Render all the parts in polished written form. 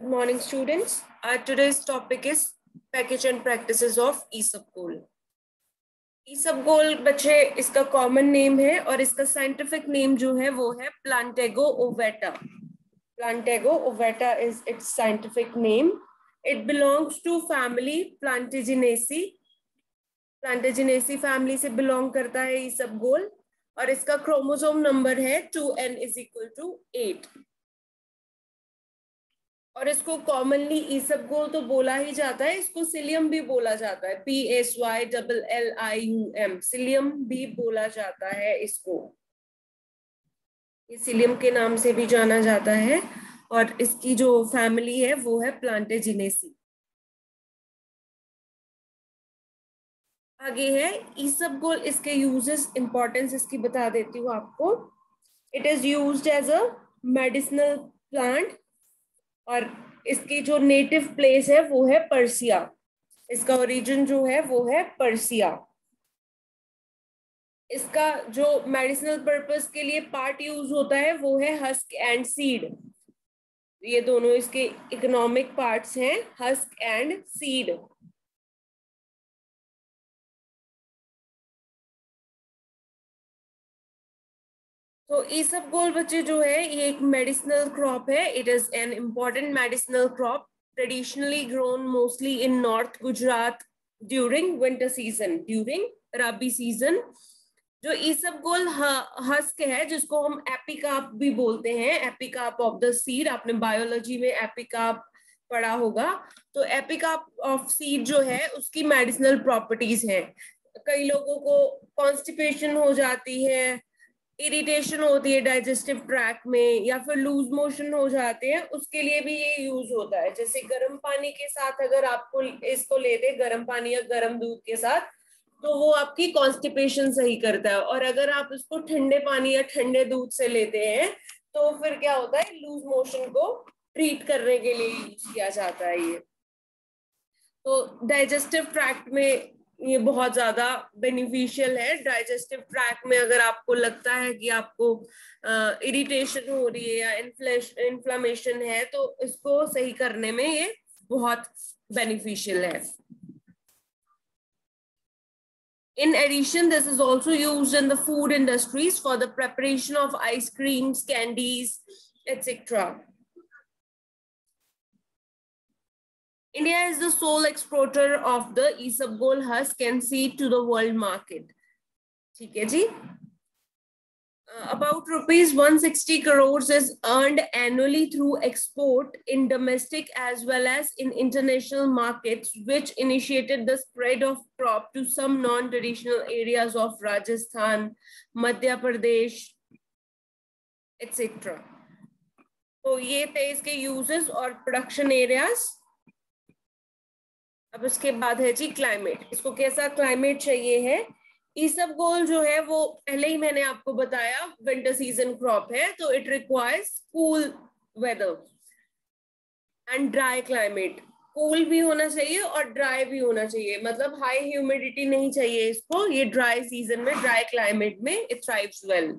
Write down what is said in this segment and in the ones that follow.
Good morning, students. Today's topic is package and practices of isabgol. isabgol बच्चे इसका common name है और इसका साइंटिफिक नेम जो है वो है Plantago ovata. Plantago ovata is its scientific name. It belongs to family Plantagenaceae. Plantagenaceae family से belong करता है isabgol और इसका क्रोमोसोम नंबर है 2n = 8. और इसको कॉमनली इसबगोल तो बोला ही जाता है, इसको सिलियम भी बोला जाता है, PSYLLIUM, सिलियम भी बोला जाता है इसको, ये सिलियम के नाम से भी जाना जाता है। और इसकी जो फैमिली है वो है प्लांटेजिनेसी। आगे है इसबगोल, इसके यूजेस, इंपॉर्टेंस इसकी बता देती हूँ आपको। It is used as a medicinal plant और इसकी जो नेटिव प्लेस है वो है पर्सिया, इसका ओरिजिन जो है वो है पर्सिया। इसका जो मेडिसिनल पर्पस के लिए पार्ट यूज होता है वो है हस्क एंड सीड, ये दोनों इसके इकोनॉमिक पार्ट्स हैं, हस्क एंड सीड। तो इसबगोल बच्चे जो है ये एक मेडिसिनल क्रॉप है। It is an important medicinal crop, traditionally grown mostly in north Gujarat during winter season, during rabi season. जो इसबगोल हस्क है जिसको हम एपिकार्प भी बोलते हैं, एपिकार्प ऑफ द सीड, आपने बायोलॉजी में एपिकार्प पढ़ा होगा। तो एपिकार्प ऑफ सीड जो है उसकी मेडिसिनल प्रॉपर्टीज है। कई लोगों को कॉन्स्टिपेशन हो जाती है, इरिटेशन होती है डाइजेस्टिव ट्रैक में, या फिर लूज मोशन हो जाते हैं, उसके लिए भी ये यूज होता है। जैसे गर्म पानी के साथ अगर आपको इसको ले दे, गर्म पानी या गर्म दूध के साथ, तो वो आपकी कॉन्स्टिपेशन सही करता है। और अगर आप इसको ठंडे पानी या ठंडे दूध से लेते हैं तो फिर क्या होता है, लूज मोशन को ट्रीट करने के लिए यूज किया जाता है ये। तो डाइजेस्टिव ट्रैक्ट में ये बहुत ज्यादा बेनिफिशियल है। डाइजेस्टिव ट्रैक में अगर आपको लगता है कि आपको इरिटेशन हो रही है या इन्फ्लेमेशन है तो इसको सही करने में ये बहुत बेनिफिशियल है। In addition, this is also used in the food industries for the preparation of ice creams, candies, etc. India is the sole exporter of the isabgol husk and seed to the world market. ठीक है जी। About ₹160 crores is earned annually through export in domestic as well as in international markets, which initiated the spread of crop to some non-traditional areas of Rajasthan, Madhya Pradesh, etc. तो ये थे इसके uses और production areas। अब उसके बाद है जी climate, इसको कैसा क्लाइमेट चाहिए है। इसबगोल जो है वो पहले ही मैंने आपको बताया विंटर सीजन क्रॉप है, तो it requires cool weather and dry climate. Cool भी होना चाहिए और ड्राई भी होना चाहिए, मतलब हाई ह्यूमिडिटी नहीं चाहिए इसको। ये ड्राई सीजन में, ड्राई क्लाइमेट में it thrives well.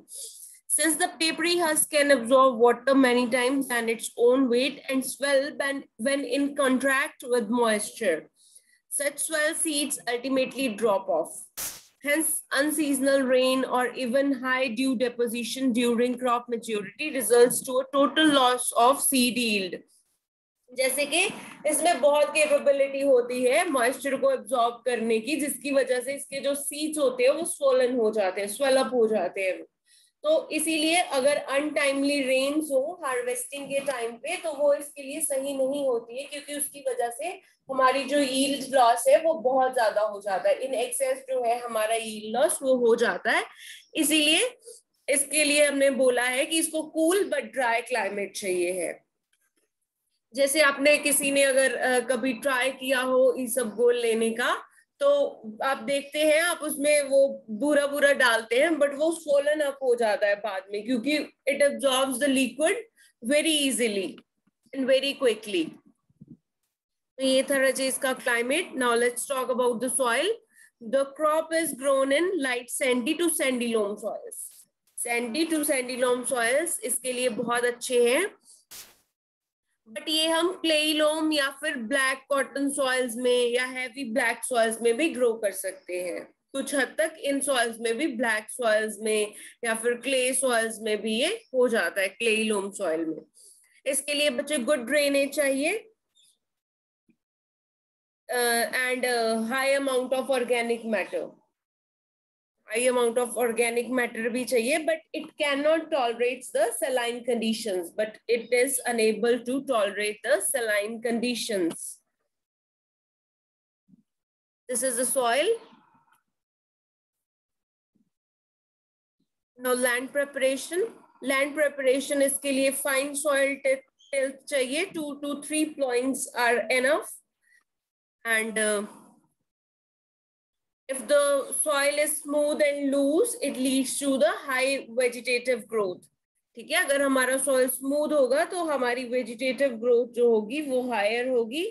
Since the papery husk can absorb water many times and its own weight and swell when in contact with moisture, such swell seeds ultimately drop off. Hence, unseasonal rain or even high dew deposition during crop maturity results to a total loss of seed yield. जैसे कि इसमें बहुत capability होती है moisture को absorb करने की, जिसकी वजह से इसके जो सीड्स होते हैं वो स्वोलन हो जाते हैं, स्वेल अप हो जाते हैं। तो इसीलिए अगर अनटाइमली रेन्स हो हार्वेस्टिंग के टाइम पे तो वो इसके लिए सही नहीं होती है, क्योंकि उसकी वजह से हमारी जो यील्ड लॉस है वो बहुत ज्यादा हो जाता है। इन एक्सेस जो है हमारा यील्ड लॉस वो हो जाता है। इसीलिए इसके लिए हमने बोला है कि इसको कूल बट ड्राई क्लाइमेट चाहिए है। जैसे आपने किसी ने अगर कभी ट्राई किया हो इसबगोल लेने का, तो आप देखते हैं आप उसमें वो बुरा बुरा डालते हैं बट वो स्वोलन अप हो जाता है बाद में, क्योंकि it absorbs the liquid very easily and very quickly. तो ये था रजे इसका climate. Now let's talk about the soil. The crop is grown in light sandy to sandy loam soils. Sandy to sandy loam soils इसके लिए बहुत अच्छे हैं। बट ये हम क्लेई लोम या फिर ब्लैक कॉटन सॉइल्स में या हैवी ब्लैक सॉइल्स में भी ग्रो कर सकते हैं। कुछ हद तक इन सॉइल्स में भी, ब्लैक सॉइल्स में या फिर क्ले सॉइल्स में भी ये हो जाता है, क्लेई लोम सॉइल में। इसके लिए बच्चे गुड ड्रेनेज चाहिए and high amount of organic matter. High amount of organic matter भी चाहिए, but it can not tolerate the saline conditions, but it is unable to tolerate the saline conditions. This is the soil. Now land preparation. Land preparation इसके लिए fine soil tilth चाहिए, 2 to 3 plowings are enough. And if the soil is smooth and loose, it leads to the high vegetative growth. ठीक है, अगर हमारा soil smooth होगा तो हमारी vegetative growth जो होगी वो higher होगी।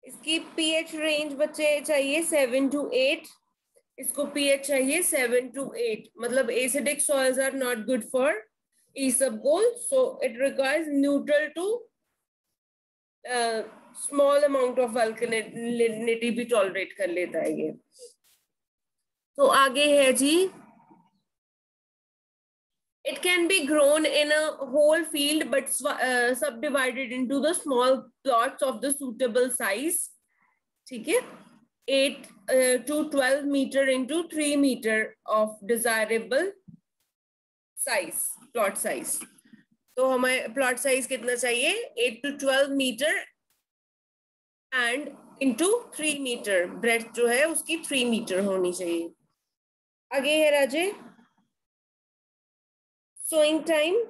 इसकी pH range बच्चे चाहिए 7 to 8। इसको pH चाहिए 7 to 8, मतलब acidic soils are not good for isabgol, so it requires neutral to small amount of alkalinity भी tolerate कर लेता है ये। तो आगे है जी, it can be grown in a whole field but subdivided into the small plots of the suitable size। ठीक है, 8 to 12 meter into 3 meter of desirable size, plot size। तो हमें प्लॉट साइज कितना चाहिए, 8 to 12 metre and into 3 metre, breadth जो है उसकी 3 metre होनी चाहिए। आगे है राजे, सोइंग टाइम।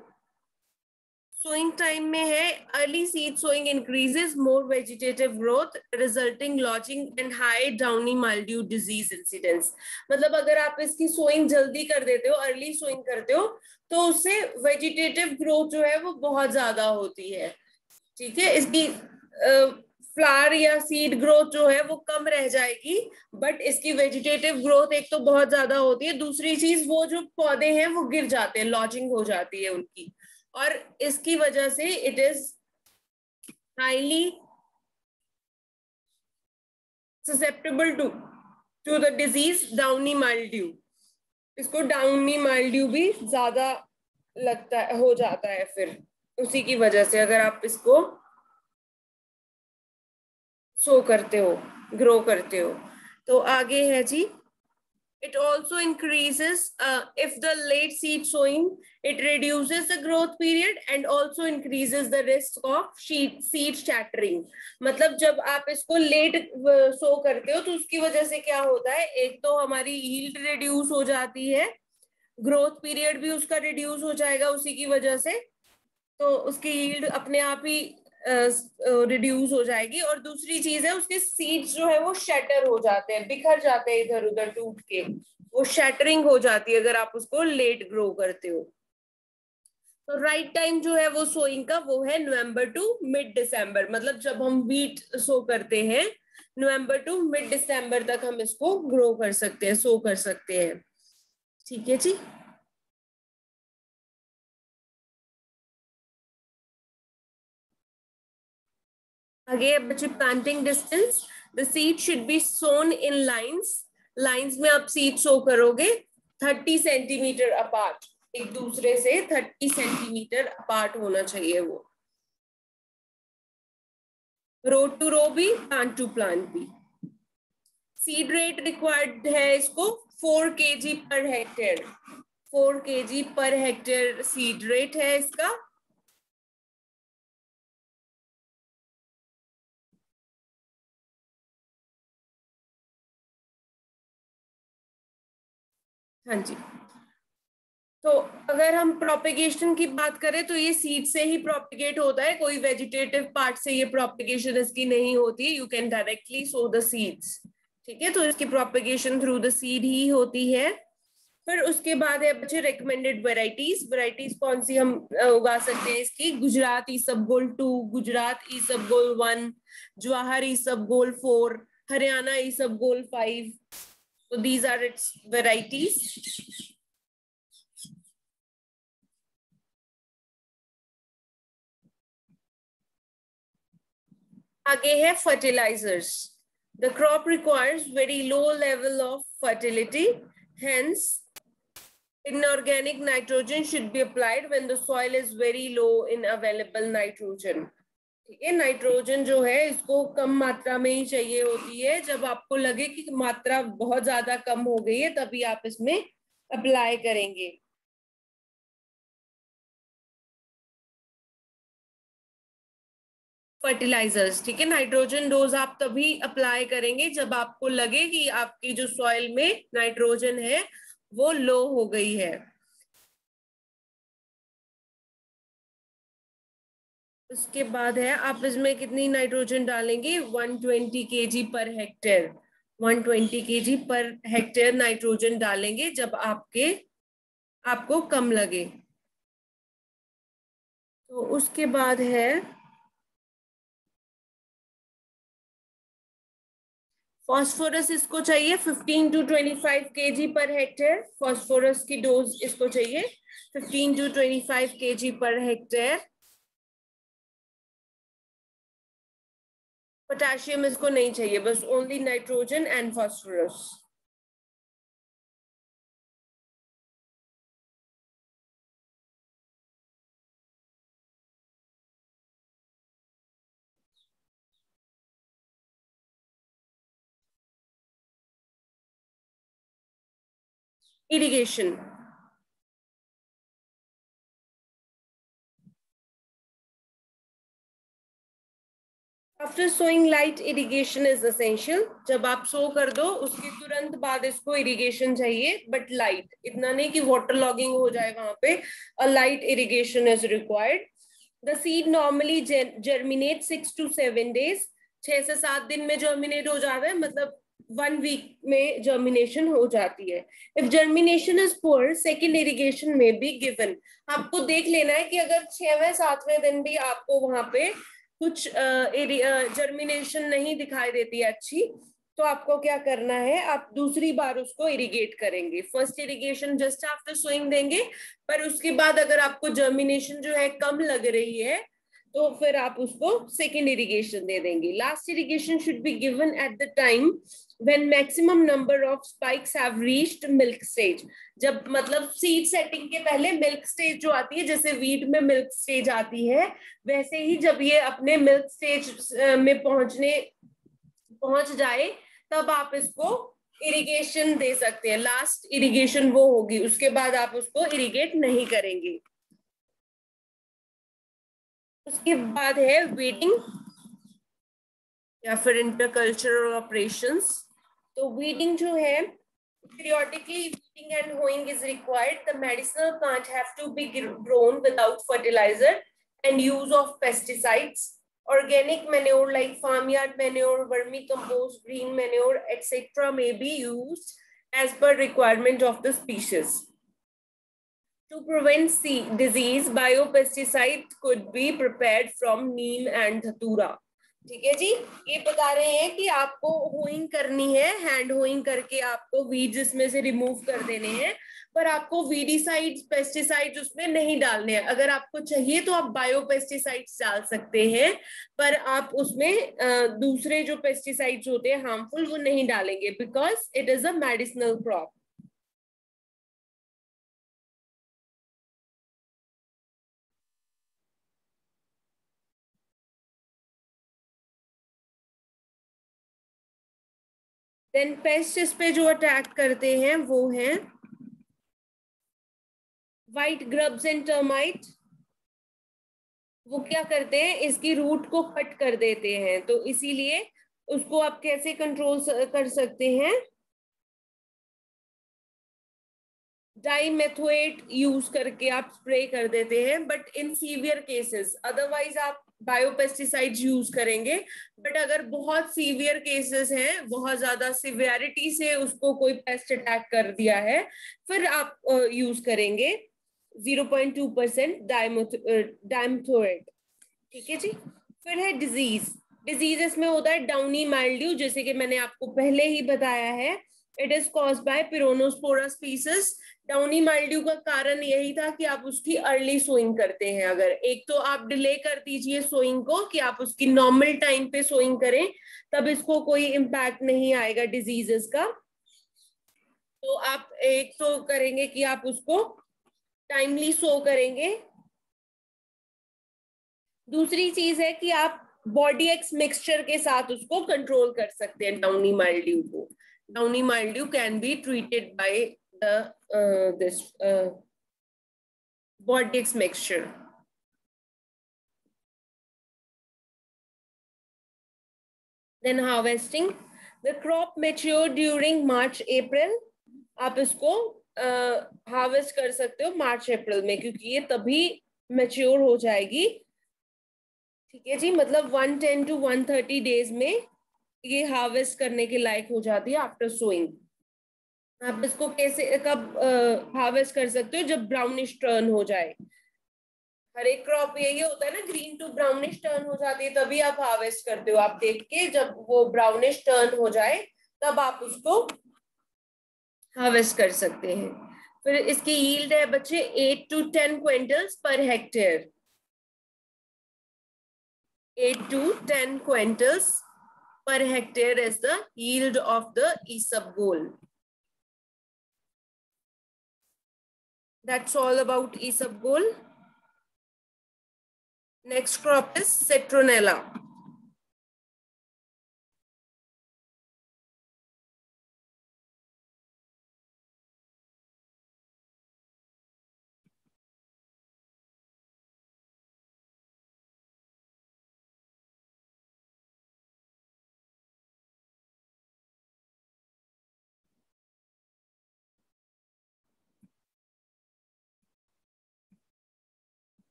सोइंग टाइम में है, early seed sowing increases more vegetative growth resulting lodging and high downy mildew disease incidence. मतलब अगर आप इसकी सोइंग जल्दी कर देते हो, अर्ली सोइंग करते हो, तो उससे वेजिटेटिव ग्रोथ जो है वो बहुत ज्यादा होती है। ठीक है, इसकी फ्लावर या सीड ग्रोथ जो है वो कम रह जाएगी, बट इसकी वेजिटेटिव ग्रोथ एक तो बहुत ज्यादा होती है, दूसरी चीज वो जो पौधे हैं वो गिर जाते हैं, लॉचिंग हो जाती है उनकी, और इसकी वजह से it is highly susceptible to the disease downy mildew. इसको डाउनी माइल्ड्यू भी ज्यादा लगता है, हो जाता है फिर उसी की वजह से, अगर आप इसको सो करते हो, ग्रो करते हो। तो आगे है जी, it also increases if the late seed sowing, it reduces the growth period and also increases the risk of seed shattering। मतलब जब आप इसको लेट सो करते हो तो उसकी वजह से क्या होता है, एक तो हमारी यील्ड रिड्यूस हो जाती है, ग्रोथ पीरियड भी उसका रिड्यूस हो जाएगा उसी की वजह से, तो उसकी यील्ड अपने आप ही रिड्यूस हो जाएगी, और दूसरी चीज है उसके सीड्स जो है वो शैटर हो जाते हैं, बिखर जाते हैं इधर उधर टूट के, वो शैटरिंग हो जाती है अगर आप उसको लेट ग्रो करते हो। तो राइट टाइम जो है वो सोइंग का वो है नवंबर टू मिड दिसंबर, मतलब जब हम वीट सो करते हैं नवंबर टू मिड दिसंबर तक हम इसको ग्रो कर सकते हैं, सो कर सकते हैं। ठीक है जी, आगे बच्चे planting distance. The seed should be sown in lines. Lines में आप सीड सो करोगे 30 सेंटीमीटर अपार्ट, एक दूसरे से 30 सेंटीमीटर अपार्ट होना चाहिए वो, रो टू रो भी, प्लांट टू प्लांट भी। सीड रेट रिक्वायर्ड है इसको 4 kg पर हेक्टेयर, 4 kg पर हेक्टेयर सीड रेट है इसका। हाँ जी, तो अगर हम प्रोपिगेशन की बात करें तो ये सीड से ही प्रोपिगेट होता है, कोई वेजिटेटिव पार्ट से ये प्रोपिगेशन इसकी नहीं होती, you can directly so the seeds. ठीक है, तो इसकी प्रोपिगेशन थ्रू द सीड ही होती है। फिर उसके बाद है बच्चे रिकमेंडेड वेराइटीज। वेराइटीज कौन सी हम उगा सकते हैं इसकी, गुजरात ईसबगोल 2, गुजरात ईसबगोल 1, जवाहर ईसबगोल 4, हरियाणा ईसबगोल 5। तो दीज आर इट्स वेराइटीज। आगे है fertilisers. The crop requires very low level of fertility, hence inorganic nitrogen should be applied when the soil is very low in available nitrogen. ठीक है, नाइट्रोजन जो है इसको कम मात्रा में ही चाहिए होती है. जब आपको लगे कि मात्रा बहुत ज्यादा कम हो गई है तभी आप इसमें अप्लाई करेंगे. फर्टिलाइजर्स, ठीक है, नाइट्रोजन डोज आप तभी अप्लाई करेंगे जब आपको लगे कि आपकी जो सॉइल में नाइट्रोजन है वो लो हो गई है. उसके बाद है आप इसमें कितनी नाइट्रोजन डालेंगे, 120 kg पर हेक्टेयर. 120 kg पर हेक्टेयर नाइट्रोजन डालेंगे जब आपको कम लगे. तो उसके बाद है फॉस्फोरस. इसको चाहिए 15 to 25 kg पर हेक्टेयर. फॉस्फोरस की डोज इसको चाहिए 15 to 25 kg पर हेक्टेयर. पोटाशियम इसको नहीं चाहिए, बस only nitrogen and phosphorus. Irrigation. After sowing light irrigation is essential. जब आप सो कर दो उसके तुरंत बाद इसको इरिगेशन चाहिए, बट लाइट, इतना नहीं कि वाटर लॉगिंग हो जाए वहां पे. A light irrigation is required. The seed normally germinate 6 to 7 days. 6 से 7 दिन में जर्मिनेट हो जाता है, मतलब 1 week में जर्मिनेशन हो जाती है. If germination is poor second irrigation में बी गिवन. आपको देख लेना है कि अगर 6वें 7वें दिन भी आपको वहां पे कुछ जर्मिनेशन नहीं दिखाई देती है अच्छी, तो आपको क्या करना है, आप दूसरी बार उसको इरिगेट करेंगे. First irrigation just after sowing देंगे, पर उसके बाद अगर आपको जर्मिनेशन जो है कम लग रही है तो फिर आप उसको सेकेंड इरिगेशन दे देंगे. Last irrigation should be given at the time when maximum number of spikes have reached milk stage. जब मतलब सीड सेटिंग के पहले मिल्क स्टेज जो आती है, जैसे वीट में मिल्क स्टेज आती है, वैसे ही जब ये अपने मिल्क स्टेज में पहुंच जाए तब आप इसको इरिगेशन दे सकते हैं. लास्ट इरिगेशन वो होगी, उसके बाद आप उसको इरिगेट नहीं करेंगे. उसके बाद है वीडिंग या फिर इंटरकल्चरल ऑपरेशंस. तो वीडिंग जो है, periodically weeding and hoeing is required. The medicinal plant have to be grown without fertilizer and use of pesticides. Organic manure like farmyard manure, vermicompost, green manure, etc. may be used as per requirement of the species. To prevent disease, biopesticide could be prepared from neem and dhatura. ठीक है जी, ये बता रहे हैं कि आपको hoeing करनी है, हैंड होइंग करके आपको वीड्स इसमें से रिमूव कर देने हैं, पर आपको वीडीसाइड्स, पेस्टिसाइड्स उसमें नहीं डालने हैं. अगर आपको चाहिए तो आप बायोपेस्टिसाइड्स डाल सकते हैं, पर आप उसमें दूसरे जो पेस्टिसाइड्स होते हैं हार्मफुल वो नहीं डालेंगे, because it is a medicinal crop. Then pest इस पे जो अटैक करते हैं वो है व्हाइट ग्रब्स एंड टर्माइट. वो क्या करते हैं, इसकी रूट को कट कर देते हैं, तो इसीलिए उसको आप कैसे कंट्रोल कर सकते हैं, डाइमेथोएट यूज करके आप स्प्रे कर देते हैं. But in severe cases, otherwise आप बायोपेस्टिसाइड्स यूज करेंगे. बट अगर बहुत सीवियर केसेस हैं, बहुत ज्यादा सिवियरिटी से उसको कोई पेस्ट अटैक कर दिया है, फिर आप यूज करेंगे 0.2% डाइमेथोएट. ठीक है जी. फिर है डिजीज. डिजीज इसमें होता है डाउनी माइल्ड्यू, जैसे कि मैंने आपको पहले ही बताया है it is caused by Peronospora species. Downy mildew का कारण यही था कि आप उसकी अर्ली सोइंग करते हैं। अगर एक तो आप डिले कर दीजिए सोइंग को, कि आप उसकी नॉर्मल टाइम पे सोइंग करें, तब इसको कोई इम्पैक्ट नहीं आएगा डिजीजेस का। तो आप एक तो करेंगे कि आप उसको टाइमली सो करेंगे। दूसरी चीज है कि आप बॉडी एक्स मिक्सचर के साथ उसको कंट्रोल कर सकते हैं डाउनी माइल्ड्यू को। Downy mildew can be treated by the this body X mixture. Then harvesting. The crop mature during March April. आप इसको हार्वेस्ट कर सकते हो मार्च अप्रैल में, क्योंकि ये तभी मैच्योर हो जाएगी। ठीक है जी, मतलब 110 to 130 डेज में ये हार्वेस्ट करने के लायक हो जाती है आफ्टर सोइंग। आप इसको कैसे कब हार्वेस्ट कर सकते हो? जब ब्राउनिश टर्न हो जाए। हर एक क्रॉप यही होता है ना, ग्रीन टू ब्राउनिश टर्न हो जाती है, तभी आप हार्वेस्ट करते हो। आप देख के जब वो ब्राउनिश टर्न हो जाए तब आप उसको हार्वेस्ट कर सकते हैं। फिर इसकी यील्ड है बच्चे 8 to 10 quintals per hectare. 8 to 10 quintals per hectare is the yield of the isabgol. That's all about isabgol. Next crop is citronella.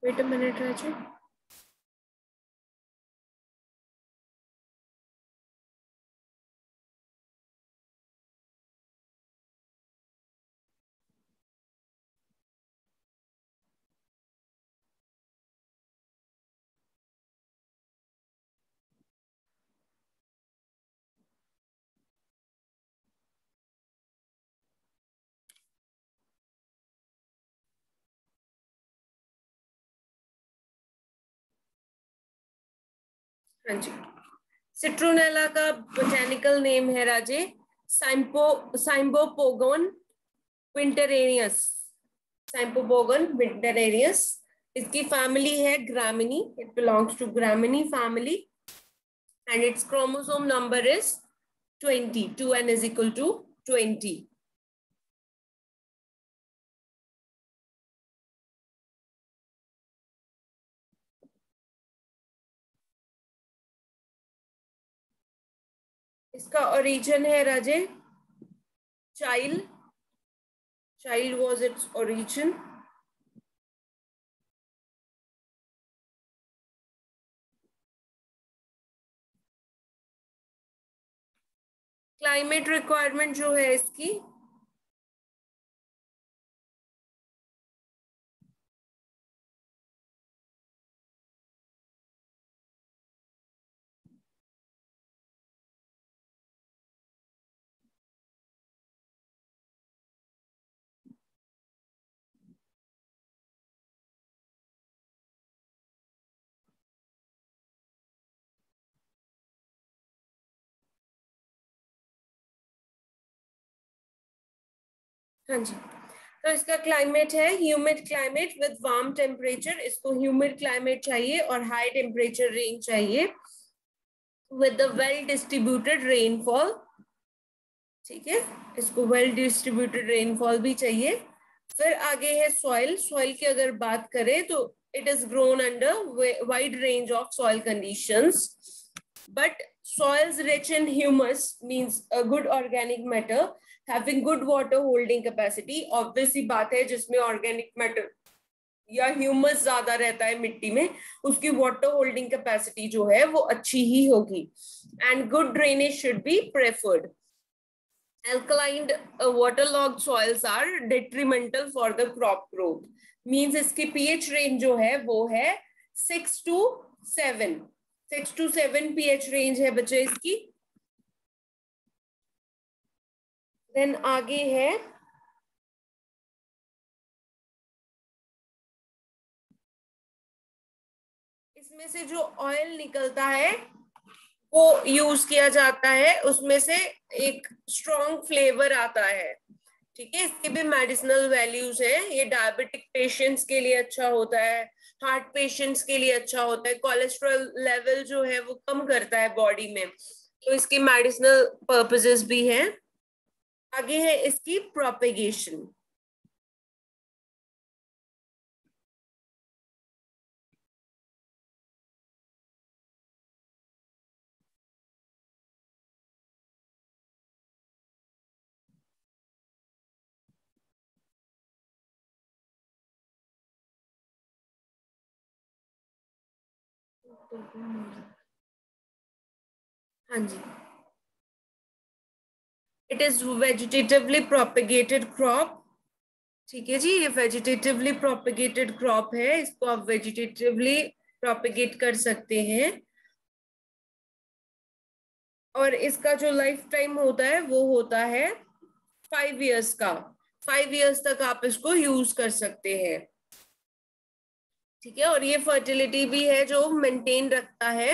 Wait a minute, Raju. हाँ जी, सिट्रोनेला का बोटेनिकल नेम है राजे साइम्बोपोगन विंटरेरियस। Cymbopogon winterianus. इसकी family है Gramineae. It belongs to Gramineae family and its chromosome number is 20. 2n is equal to 20. इसका origin है राजे child was its origin. Climate requirement जो है इसकी, हाँ जी, तो इसका क्लाइमेट है humid climate with warm temperature. इसको ह्यूमिड क्लाइमेट चाहिए और हाई टेम्परेचर रेंज चाहिए with the well distributed rainfall. ठीक है, इसको वेल डिस्ट्रीब्यूटेड रेनफॉल भी चाहिए। फिर आगे है सॉइल। सॉइल की अगर बात करें तो it is grown under wide range of soil conditions, but soils rich in humus means a good organic matter having good water holding capacity। obvious ही बात है, जिसमें organic matter या ह्यूमस ज्यादा रहता है मिट्टी में, उसकी वाटर होल्डिंग कैपेसिटी जो है वो अच्छी ही होगी। And good drainage should be preferred. Alkaline waterlogged soils are detrimental for the crop growth. Means इसकी पीएच रेंज जो है वो है 6 to 7, 6 to 7 पीएच रेंज है बच्चे इसकी। देन आगे है इसमें से जो ऑयल निकलता है वो यूज किया जाता है, उसमें से एक स्ट्रॉन्ग फ्लेवर आता है। ठीक है, इसके भी मेडिसिनल वैल्यूज हैं। ये डायबिटिक पेशेंट्स के लिए अच्छा होता है, हार्ट पेशेंट्स के लिए अच्छा होता है, कोलेस्ट्रॉल लेवल जो है वो कम करता है बॉडी में, तो इसकी मेडिसिनल पर्पसेस भी हैं। आगे है इसकी प्रोपेगेशन। हाँ जी, it is vegetatively propagated crop. ठीक है जी, ये वेजिटेटिवली प्रोपेगेटेड क्रॉप है, इसको आप वेजिटेटिवली प्रोपेगेट कर सकते हैं। और इसका जो लाइफ टाइम होता है वो होता है 5 years का। 5 years तक आप इसको यूज कर सकते हैं। ठीक है, और ये फर्टिलिटी भी है जो मेंटेन रखता है।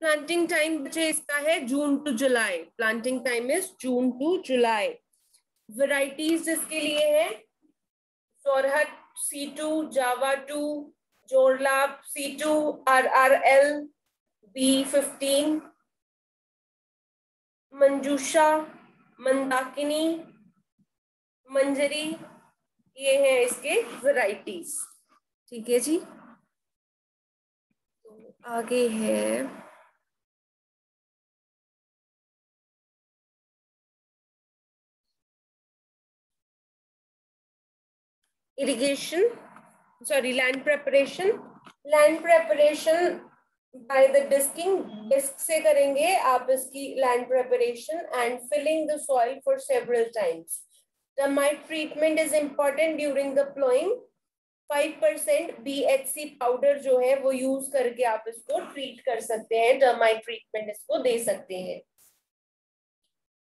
प्लांटिंग टाइम बच्चे इसका है June to July. Planting time is June to July. Varieties इसके लिए है सोरहट C2, जावा 2, जोरलाब C2, RRL B15, मंजूषा, मंदाकिनी, मंजरी, ये है इसके वेराइटीज। ठीक है जी, तो आगे है irrigation, sorry land preparation. Land preparation by the disking, disk से करेंगे आप इसकी land preparation and filling the soil for several times. Termite treatment is important during the ploughing. 5% BHC powder जो है वो यूज करके आप इसको ट्रीट कर सकते हैं, टर्माइट ट्रीटमेंट इसको दे सकते हैं।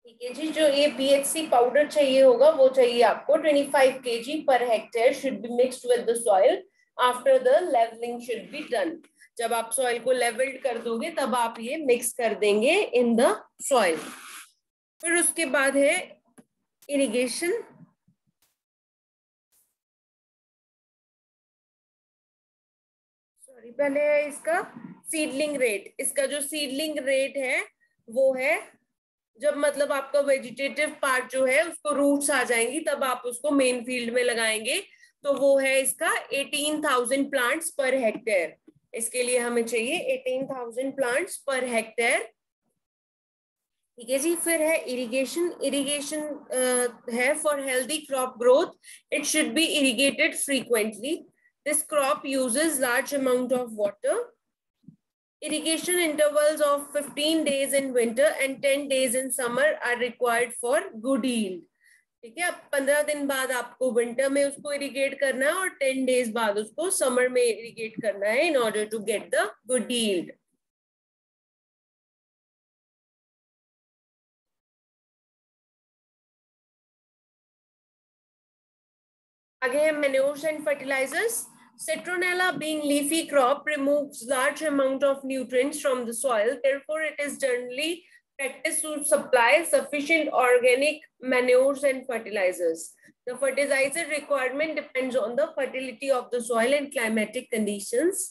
ठीक है जी, जो ये BHC पाउडर चाहिए होगा वो चाहिए आपको 25 kg पर hectare, should be mixed with the soil after the levelling should be done. जब आप सॉइल को लेवल्ड कर दोगे तब आप ये मिक्स कर देंगे इन द सॉइल। फिर उसके बाद है इरिगेशन। सॉरी, पहले है इसका सीडलिंग रेट। इसका जो सीडलिंग रेट है वो है जब मतलब आपका वेजिटेटिव पार्ट जो है उसको रूट्स आ जाएंगी तब आप उसको मेन फील्ड में लगाएंगे, तो वो है इसका 18,000 प्लांट्स पर हेक्टेयर। इसके लिए हमें चाहिए 18,000 प्लांट्स पर हेक्टेयर। ठीक है जी, फिर है इरिगेशन। इरिगेशन है for healthy crop growth, it should be irrigated frequently. This crop uses large amount of water. Irrigation intervals of 15 days in winter and 10 days in summer are required for good yield. ठीक है, अब 15 दिन बाद आपको winter में उसको irrigate करना है और 10 डेज बाद उसको समर में इरिगेट करना है in order to get the good yield. आगे है manures and fertilizers. Citronella being leafy crop removes large amount of nutrients from the soil. Therefore, it is generally practiced to supply sufficient organic manures and fertilizers. The fertilizer requirement depends on the fertility of the soil and climatic conditions.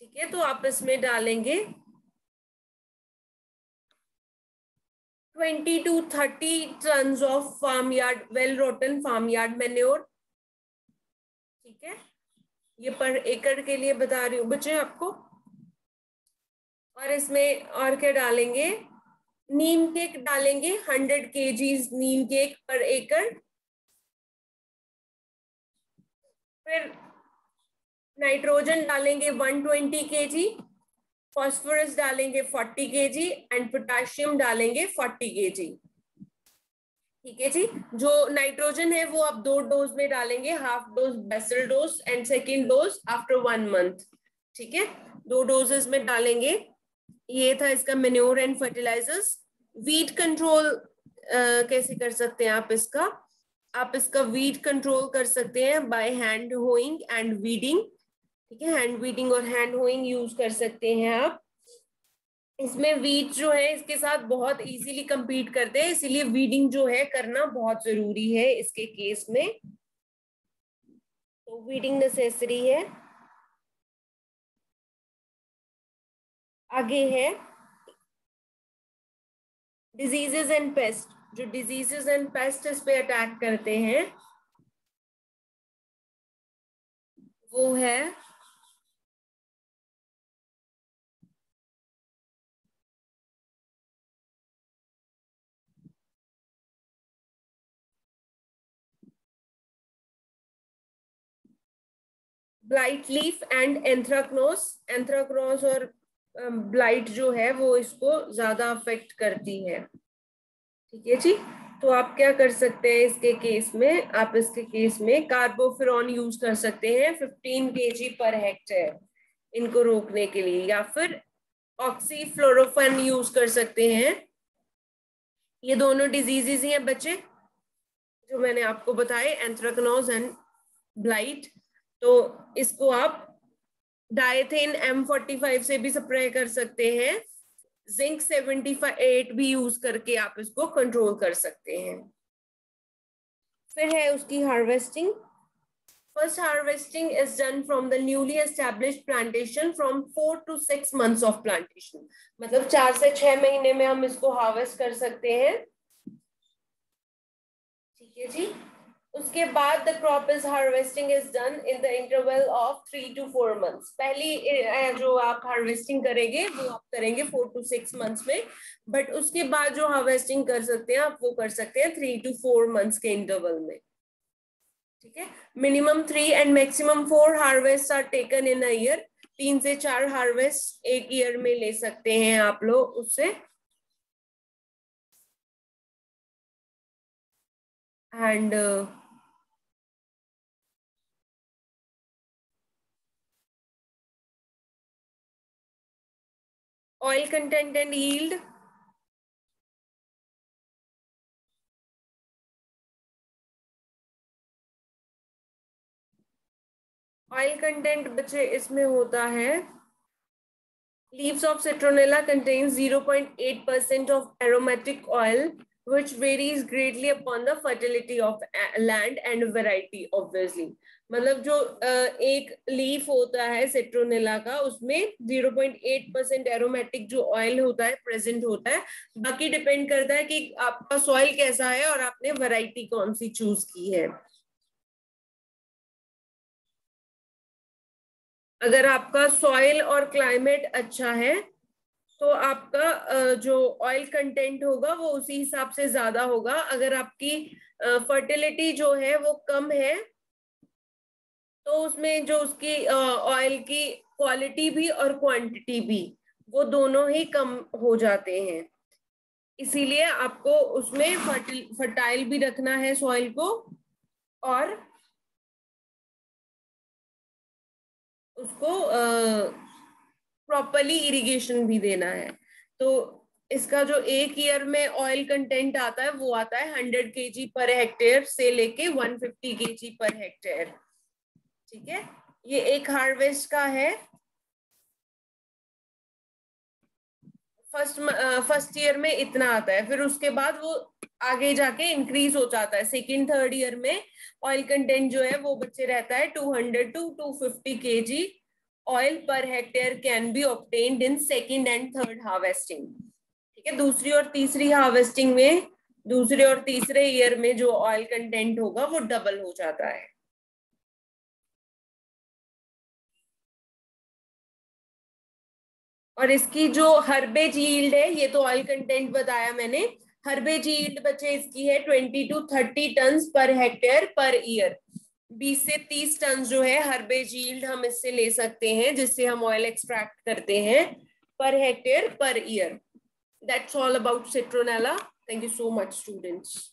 ठीक है, तो आप इसमें डालेंगे 20 to 30 tons of farmyard, well rotten farmyard manure. ठीक है, ये पर एकड़ के लिए बता रही हूँ बच्चे आपको। और इसमें और क्या डालेंगे, नीम केक डालेंगे 100 kg नीम केक पर एकड़। फिर नाइट्रोजन डालेंगे 120 kg, फॉस्फोरस डालेंगे 40 kg एंड पोटाशियम डालेंगे 40 kg। ठीक है जी। जो नाइट्रोजन है वो आप 2 डोज में डालेंगे, half dose basal dose and second dose after 1 month. ठीक है, 2 डोजेस में डालेंगे। ये था इसका manure and fertilisers. Weed control कैसे कर सकते हैं आप इसका वीड कंट्रोल कर सकते हैं by hand hoeing and weeding. ठीक है, हैंड वीडिंग और हैंड होइंग यूज कर सकते हैं आप। इसमें वीड जो है इसके साथ बहुत इजीली compete करते हैं, इसीलिए वीडिंग जो है करना बहुत जरूरी है इसके केस में, तो वीडिंग नेसेसरी है। आगे है डिजीजेस एंड पेस्ट। जो डिजीजेस एंड पेस्ट इस पे अटैक करते हैं वो है ब्लाइट लीफ एंड एंथ्राक्नोस। एंथ्राक्नोस और ब्लाइट जो है वो इसको ज्यादा अफेक्ट करती है। ठीक है जी। तो आप क्या कर सकते हैं इसके केस में, आप इसके केस में कार्बोफिरॉन यूज कर सकते हैं 15 kg पर हेक्टेयर इनको रोकने के लिए, या फिर ऑक्सीफ्लोरोफेन यूज कर सकते हैं। ये दोनों डिजीजेस ही हैं बच्चे जो मैंने आपको बताए, एंथ्रेक्नोज एंड ब्लाइट। तो इसको आप डाइथेन M45 से भी स्प्रे कर सकते हैं। जिंक 78 भी यूज करके आप इसको कंट्रोल कर सकते हैं। फिर है उसकी harvesting. First harvesting is done from the newly established plantation from 4 to 6 months of plantation. मतलब 4 से 6 महीने में हम इसको हार्वेस्ट कर सकते हैं। ठीक है जी। उसके बाद the crop is harvesting is done in the interval of 3 to 4 months. पहली जो आप हार्वेस्टिंग करेंगे वो आप करेंगे 4 to 6 months में, बट उसके बाद जो हार्वेस्टिंग कर सकते हैं आप वो कर सकते हैं 3 to 4 months के इंटरवल में। ठीक है, minimum 3 and maximum 4 harvest are taken in a year. 3 से 4 हार्वेस्ट एक ईयर में ले सकते हैं आप लोग उससे। And oil content and yield. Oil content बच्चे इसमें होता है, leaves of citronella contains 0.8% of aromatic oil which varies greatly upon the fertility of land and variety obviously। मतलब जो एक लीफ होता है सिट्रोनेला का उसमें 0.8% एरोमेटिक जो ऑयल होता है प्रेजेंट होता है। बाकी डिपेंड करता है कि आपका सॉइल कैसा है और आपने वैरायटी कौन सी चूज की है। अगर आपका सॉइल और क्लाइमेट अच्छा है तो आपका जो ऑयल कंटेंट होगा वो उसी हिसाब से ज्यादा होगा। अगर आपकी फर्टिलिटी जो है वो कम है तो उसमें जो उसकी ऑयल की क्वालिटी भी और क्वांटिटी भी वो दोनों ही कम हो जाते हैं। इसीलिए आपको उसमें फर्टाइल भी रखना है सॉइल को और उसको प्रॉपरली इरिगेशन भी देना है। तो इसका जो एक ईयर में ऑयल कंटेंट आता है वो आता है 100 kg पर हेक्टेयर से लेके 150 kg पर हेक्टेयर। ठीक है, ये एक हार्वेस्ट का है। फर्स्ट ईयर में इतना आता है, फिर उसके बाद वो आगे जाके इंक्रीज हो जाता है। सेकेंड थर्ड ईयर में ऑयल कंटेंट जो है वो बच्चे रहता है 200 to 250 kg oil per hectare can be obtained in second and third harvesting. ठीक है, दूसरी और तीसरी हार्वेस्टिंग में दूसरे और तीसरे ईयर में जो ऑयल कंटेंट होगा वो डबल हो जाता है। और इसकी जो हर्बेज यील्ड है, ये तो ऑयल कंटेंट बताया मैंने, हर्बेज यील्ड बच्चे इसकी है 20 to 30 ton per hectare per year. 20 से 30 टन जो है हर्बेज यील्ड हम इससे ले सकते हैं जिससे हम ऑयल एक्सट्रैक्ट करते हैं per hectare per year. That's all about citronella. Thank you so much students.